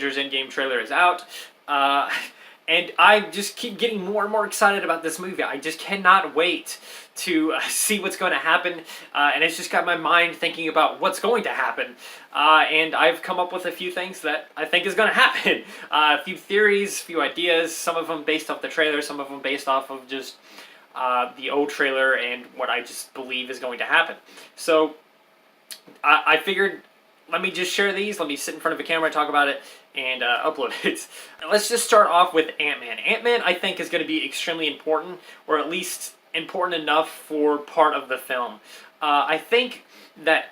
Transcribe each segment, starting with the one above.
Avengers Endgame trailer is out. And I just keep getting more and more excited about this movie. I just cannot wait to see what's going to happen. And it's just got my mind thinking about what's going to happen. And I've come up with a few things that I think is going to happen. A few theories, a few ideas, some of them based off the trailer, some of them based off of just the old trailer and what I just believe is going to happen. So I figured, let me just share these. Let me sit in front of a camera, talk about it, and upload it. Let's just start off with Ant-Man. Ant-Man, I think, is going to be extremely important, or at least important enough for part of the film. I think that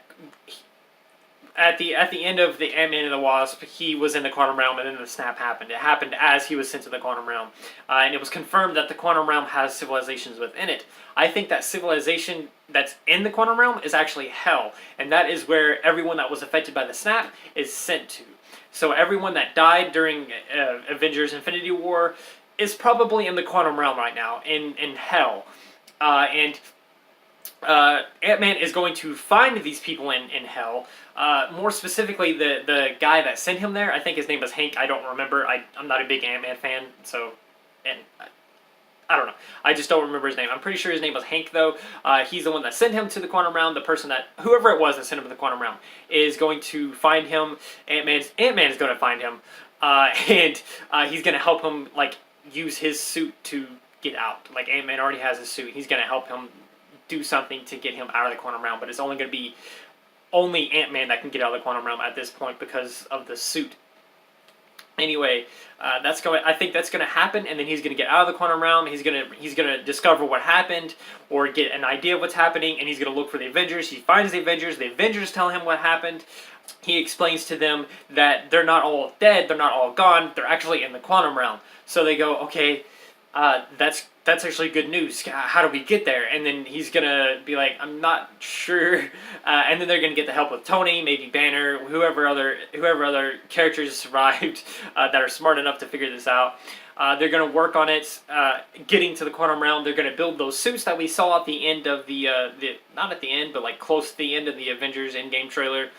at the end of the Ant-Man and the Wasp, he was in the quantum realm, and then the snap happened. It happened as he was sent to the quantum realm, and it was confirmed that the quantum realm has civilizations within it. I think that civilization that's in the quantum realm is actually hell, and that is where everyone that was affected by the snap is sent to. So everyone that died during Avengers Infinity War is probably in the quantum realm right now, in hell. And Ant-Man is going to find these people in hell. More specifically, the guy that sent him there, I think his name was Hank. I don't remember. I'm not a big Ant-Man fan, so... and I don't know. I just don't remember his name. I'm pretty sure his name was Hank, though. He's the one that sent him to the quantum realm. The person that, whoever it was that sent him to the quantum realm, is going to find him. Ant-Man is going to find him, and he's going to help him, like, use his suit to get out. Like, Ant-Man already has his suit. He's going to help him do something to get him out of the quantum realm, but it's only going to be only Ant-Man that can get out of the quantum realm at this point because of the suit. Anyway, I think that's going to happen, and then he's going to get out of the quantum realm. He's going to discover what happened, or get an idea of what's happening, and he's going to look for the Avengers. He finds the Avengers. The Avengers tell him what happened. He explains to them that they're not all dead. They're not all gone. They're actually in the quantum realm. So they go, okay, that's actually good news. How do we get there? And then he's gonna be like, I'm not sure. And then they're gonna get the help with Tony, maybe Banner, whoever other characters survived that are smart enough to figure this out. They're gonna work on it, getting to the quantum realm. They're gonna build those suits that we saw at the end of the not at the end, but like close to the end of the Avengers Endgame trailer.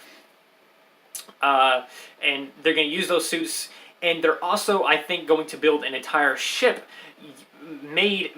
And they're gonna use those suits, and they're also, I think, going to build an entire ship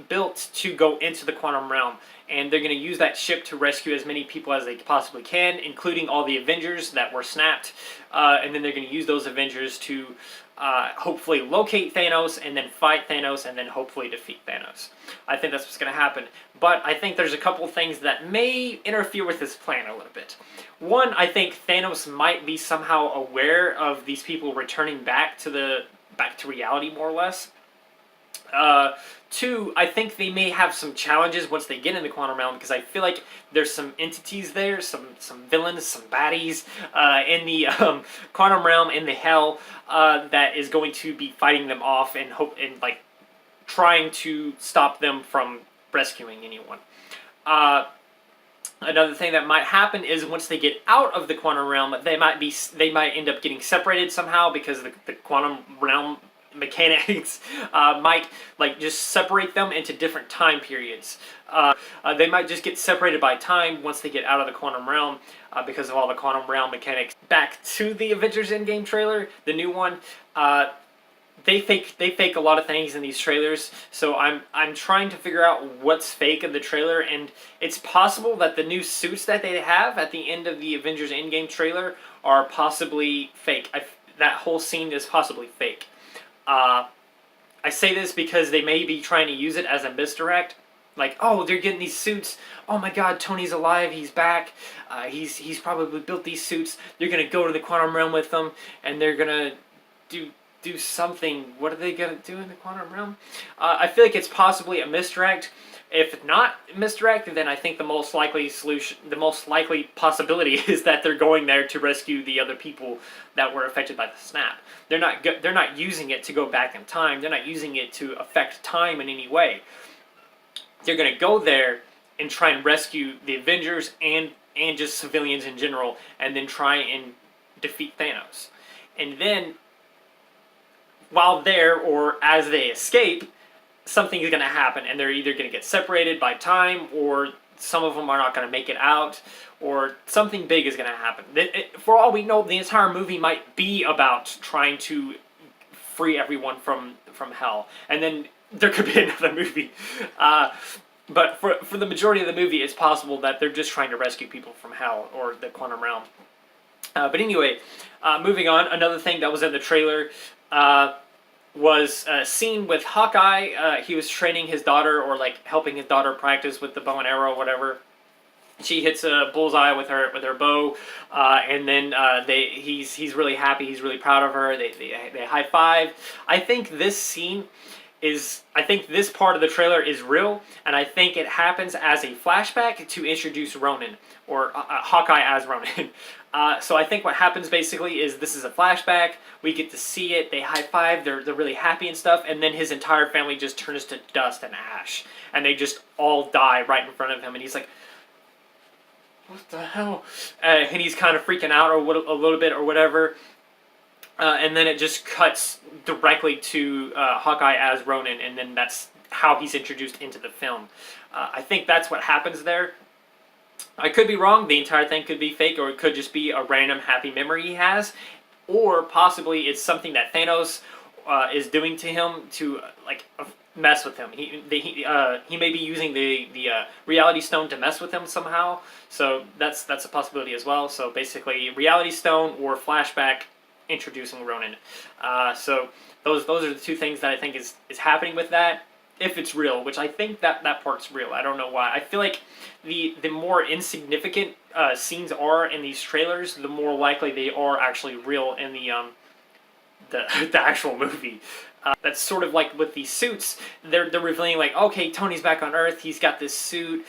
built to go into the quantum realm, and they're going to use that ship to rescue as many people as they possibly can, including all the Avengers that were snapped, and then they're going to use those Avengers to hopefully locate Thanos, and then fight Thanos, and then hopefully defeat Thanos. I think that's what's going to happen, but I think there's a couple of things that may interfere with this plan a little bit. One, I think Thanos might be somehow aware of these people returning back to reality, more or less. Two, I think they may have some challenges once they get in the quantum realm, because I feel like there's some entities there, some villains, some baddies in the quantum realm, in the hell, that is going to be fighting them off and like trying to stop them from rescuing anyone. Another thing that might happen is once they get out of the quantum realm, they might end up getting separated somehow, because the quantum realm mechanics might like just separate them into different time periods. They might just get separated by time once they get out of the quantum realm, because of all the quantum realm mechanics. Back to the Avengers Endgame trailer, the new one. They fake a lot of things in these trailers, so I'm trying to figure out what's fake in the trailer, and it's possible that the new suits that they have at the end of the Avengers Endgame trailer are possibly fake. That whole scene is possibly fake. I say this because they may be trying to use it as a misdirect. Like, oh, they're getting these suits. Oh my God, Tony's alive. He's back. He's probably built these suits. They're gonna go to the quantum realm with them, and they're gonna do something. What are they gonna do in the quantum realm? I feel like it's possibly a misdirect. If not misdirect, then I think the most likely possibility is that they're going there to rescue the other people that were affected by the snap. They're not using it to go back in time. They're not using it to affect time in any way. They're going to go there and try and rescue the Avengers and just civilians in general, and then try and defeat Thanos. And then, while there, or as they escape, something is going to happen, and they're either going to get separated by time, or some of them are not going to make it out, or something big is going to happen. For all we know, the entire movie might be about trying to free everyone from hell, and then there could be another movie. But for the majority of the movie, it's possible that they're just trying to rescue people from hell or the quantum realm. But anyway, moving on, another thing that was in the trailer was a scene with Hawkeye. He was training his daughter, or like helping his daughter practice with the bow and arrow, or whatever. She hits a bullseye with her bow, and then he's really happy. He's really proud of her. They high five. I think this scene I think this part of the trailer is real, and I think it happens as a flashback to introduce Ronan, or Hawkeye as Ronan. So I think what happens basically is this is a flashback. We get to see it. They high five. They're really happy and stuff, and then his entire family just turns to dust and ash, and they just all die right in front of him, and he's like, what the hell? And he's kind of freaking out a little bit or whatever. And then it just cuts directly to Hawkeye as Ronan, and then that's how he's introduced into the film. I think that's what happens there. I could be wrong. The entire thing could be fake, or it could just be a random happy memory he has, or possibly it's something that Thanos is doing to him to mess with him. He may be using the reality stone to mess with him somehow. So that's a possibility as well. So basically, reality stone or flashback introducing Ronan. So those are the two things that I think is happening with that, if it's real, which I think that part's real. I don't know why. I feel like the more insignificant scenes are in these trailers, the more likely they are actually real in the actual movie. That's sort of like with these suits. They're revealing like, okay, Tony's back on Earth. He's got this suit.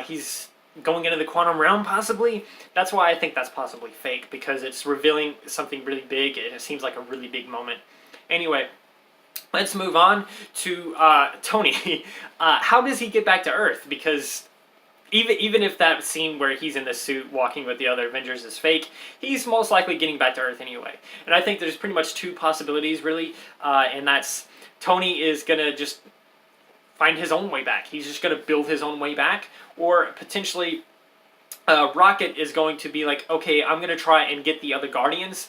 He's going into the quantum realm, possibly. That's why I think that's possibly fake, because it's revealing something really big, and it seems like a really big moment. Anyway, let's move on to Tony. How does he get back to Earth? Because even if that scene where he's in the suit walking with the other Avengers is fake, he's most likely getting back to Earth anyway. And I think there's pretty much two possibilities, really, and that's Tony is going to just find his own way back. He's just going to build his own way back, or potentially Rocket is going to be like, okay, I'm going to try and get the other Guardians,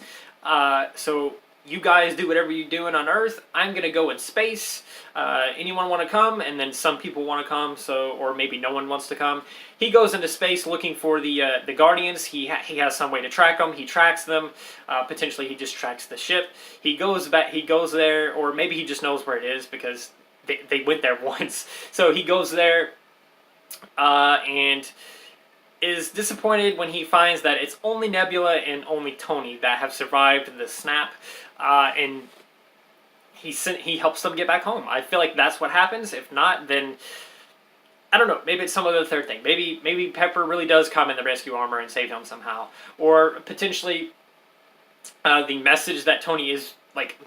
so you guys do whatever you're doing on Earth. I'm going to go in space. Anyone want to come? And then some people want to come, or maybe no one wants to come. He goes into space looking for the Guardians. He has some way to track them. He tracks them. Potentially he just tracks the ship. He goes back. He goes there, or maybe he just knows where it is because they went there once. So he goes there and is disappointed when he finds that it's only Nebula and only Tony that have survived the snap, and he helps them get back home. I feel like that's what happens. If not, then I don't know. Maybe it's some other third thing. Maybe Pepper really does come in the rescue armor and save him somehow, or potentially the message that Tony is like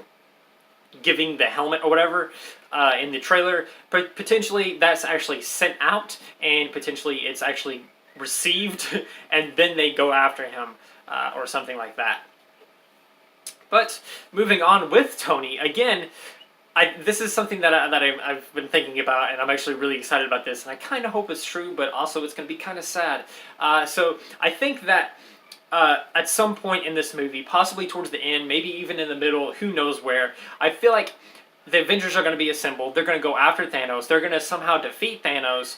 giving the helmet or whatever in the trailer, but potentially that's actually sent out, and potentially it's actually received, and then they go after him or something like that. But moving on with Tony, again, this is something that I've been thinking about, and I'm actually really excited about this, and I kind of hope it's true, but also it's going to be kind of sad. So I think that at some point in this movie, possibly towards the end, maybe even in the middle, who knows where, I feel like the Avengers are going to be assembled. They're going to go after Thanos. They're going to somehow defeat Thanos.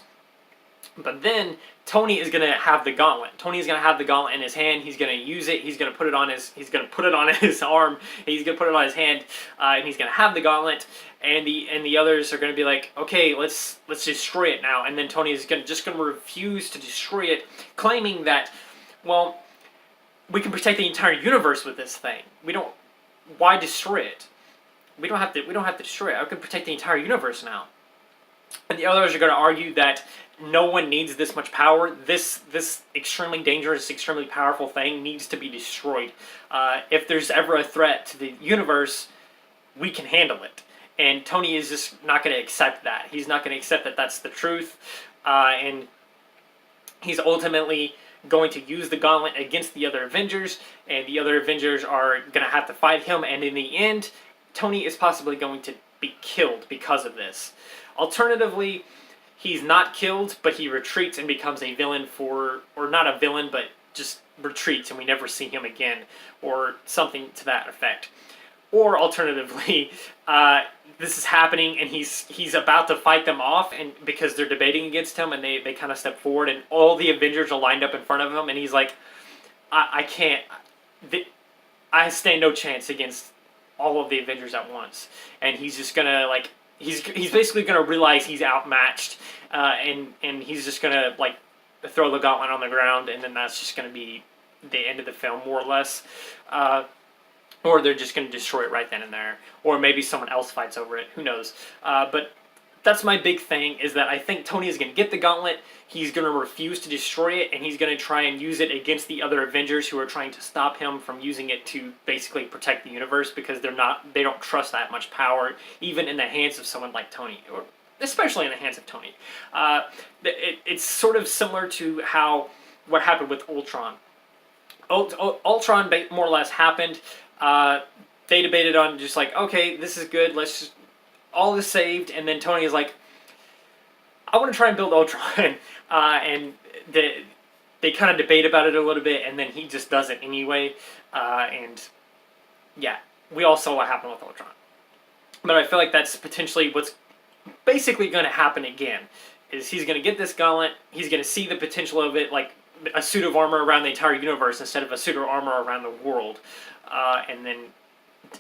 But then Tony is going to have the gauntlet. Tony's going to have the gauntlet in his hand. He's going to use it. He's going to put it on his arm. He's going to put it on his hand, and he's going to have the gauntlet. And the others are going to be like, okay, let's destroy it now. And then Tony is just going to refuse to destroy it, claiming that, well, we can protect the entire universe with this thing. Why destroy it? We don't have to destroy it. I can protect the entire universe now. And the others are going to argue that no one needs this much power. This extremely dangerous, extremely powerful thing needs to be destroyed. If there's ever a threat to the universe, we can handle it. And Tony is just not going to accept that. He's not going to accept that that's the truth. And he's ultimately going to use the gauntlet against the other Avengers, and the other Avengers are going to have to fight him, and in the end, Tony is possibly going to be killed because of this. Alternatively, he's not killed, but he retreats and becomes a villain or not a villain, but just retreats and we never see him again, or something to that effect. Or alternatively, this is happening and he's about to fight them off, and because they're debating against him, and they kind of step forward and all the Avengers are lined up in front of him, and he's like, I can't, I stand no chance against all of the Avengers at once, and he's just gonna like he's basically gonna realize he's outmatched, and he's just gonna like throw the gauntlet on the ground, and then that's just gonna be the end of the film, more or less. Or they're just going to destroy it right then and there. Or maybe someone else fights over it. Who knows? But that's my big thing, is that I think Tony is going to get the gauntlet. He's going to refuse to destroy it, and he's going to try and use it against the other Avengers who are trying to stop him from using it to basically protect the universe, because they don't trust that much power, even in the hands of someone like Tony, or especially in the hands of Tony. It's sort of similar to what happened with Ultron. Ultron more or less happened. They debated on just like, okay, this is good, let's just, all is saved, and then Tony is like, I want to try and build Ultron, and they kind of debate about it a little bit, and then he just does it anyway, and yeah, we all saw what happened with Ultron. But I feel like that's potentially what's basically going to happen again, is he's going to get this gauntlet, he's going to see the potential of it, like a suit of armor around the entire universe instead of a suit of armor around the world, and then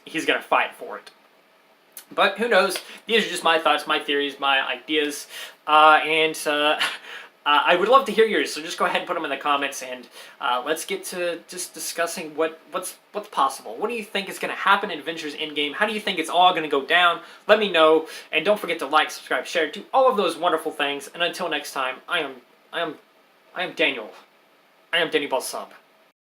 he's going to fight for it. But who knows? These are just my thoughts, my theories, my ideas, and I would love to hear yours. So just go ahead and put them in the comments, and let's get to just discussing what's possible. What do you think is going to happen in Avengers Endgame? How do you think it's all going to go down? Let me know, and don't forget to like, subscribe, share, do all of those wonderful things. And until next time, I am Daniel. I am Danny Ball Sub.